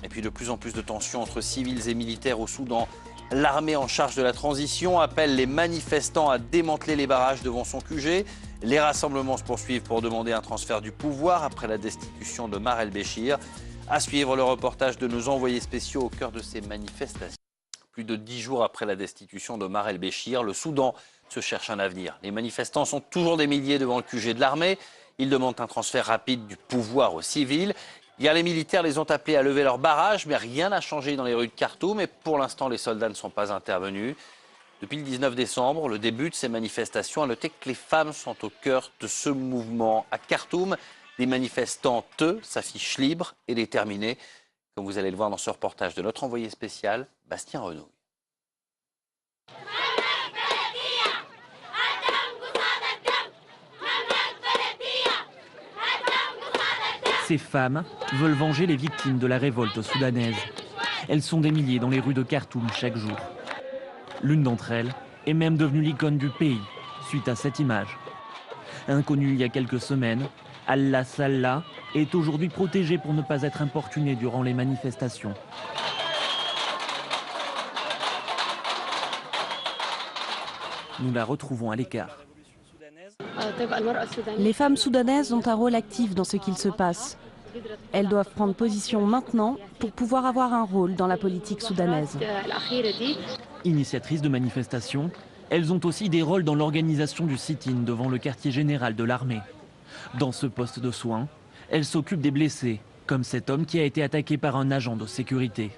Et puis de plus en plus de tensions entre civils et militaires au Soudan. L'armée en charge de la transition appelle les manifestants à démanteler les barrages devant son QG. Les rassemblements se poursuivent pour demander un transfert du pouvoir après la destitution de Omar el-Béchir. À suivre le reportage de nos envoyés spéciaux au cœur de ces manifestations. Plus de 10 jours après la destitution d'Omar el-Béchir, le Soudan se cherche un avenir. Les manifestants sont toujours des milliers devant le QG de l'armée. Ils demandent un transfert rapide du pouvoir aux civils. Hier, les militaires les ont appelés à lever leurs barrages, mais rien n'a changé dans les rues de Khartoum. Et pour l'instant, les soldats ne sont pas intervenus. Depuis le 19 décembre, le début de ces manifestations, à noter que les femmes sont au cœur de ce mouvement. À Khartoum, les manifestantes s'affichent libres et déterminées, comme vous allez le voir dans ce reportage de notre envoyé spécial, Bastien Renouille. Ces femmes veulent venger les victimes de la révolte soudanaise. Elles sont des milliers dans les rues de Khartoum chaque jour. L'une d'entre elles est même devenue l'icône du pays suite à cette image. Inconnue il y a quelques semaines, Allah Sallah est aujourd'hui protégée pour ne pas être importunée durant les manifestations. Nous la retrouvons à l'écart. Les femmes soudanaises ont un rôle actif dans ce qu'il se passe. Elles doivent prendre position maintenant pour pouvoir avoir un rôle dans la politique soudanaise. Initiatrices de manifestations, elles ont aussi des rôles dans l'organisation du sit-in devant le quartier général de l'armée. Dans ce poste de soins, elles s'occupent des blessés, comme cet homme qui a été attaqué par un agent de sécurité.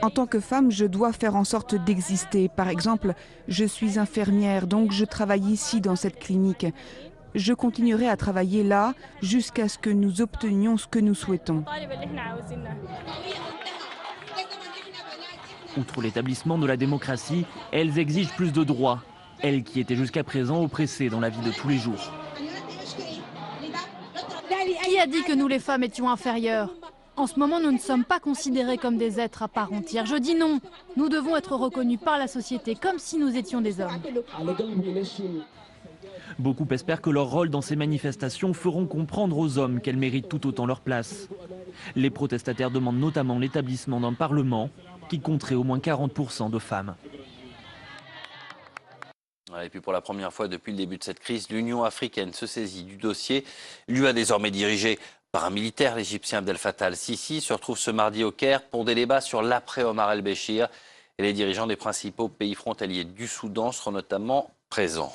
En tant que femme, je dois faire en sorte d'exister. Par exemple, je suis infirmière, donc je travaille ici dans cette clinique. Je continuerai à travailler là jusqu'à ce que nous obtenions ce que nous souhaitons. Outre l'établissement de la démocratie, elles exigent plus de droits. Elles qui étaient jusqu'à présent oppressées dans la vie de tous les jours. Qui a dit que nous les femmes étions inférieures ? En ce moment, nous ne sommes pas considérés comme des êtres à part entière. Je dis non. Nous devons être reconnus par la société comme si nous étions des hommes. Beaucoup espèrent que leur rôle dans ces manifestations feront comprendre aux hommes qu'elles méritent tout autant leur place. Les protestataires demandent notamment l'établissement d'un parlement qui compterait au moins 40% de femmes. Et puis pour la première fois depuis le début de cette crise, l'Union africaine se saisit du dossier. L'UA désormais dirigée par un militaire, l'Égyptien Abdel Fattah al-Sisi, se retrouve ce mardi au Caire pour des débats sur l'après-Omar el-Béchir. Et les dirigeants des principaux pays frontaliers du Soudan seront notamment présents.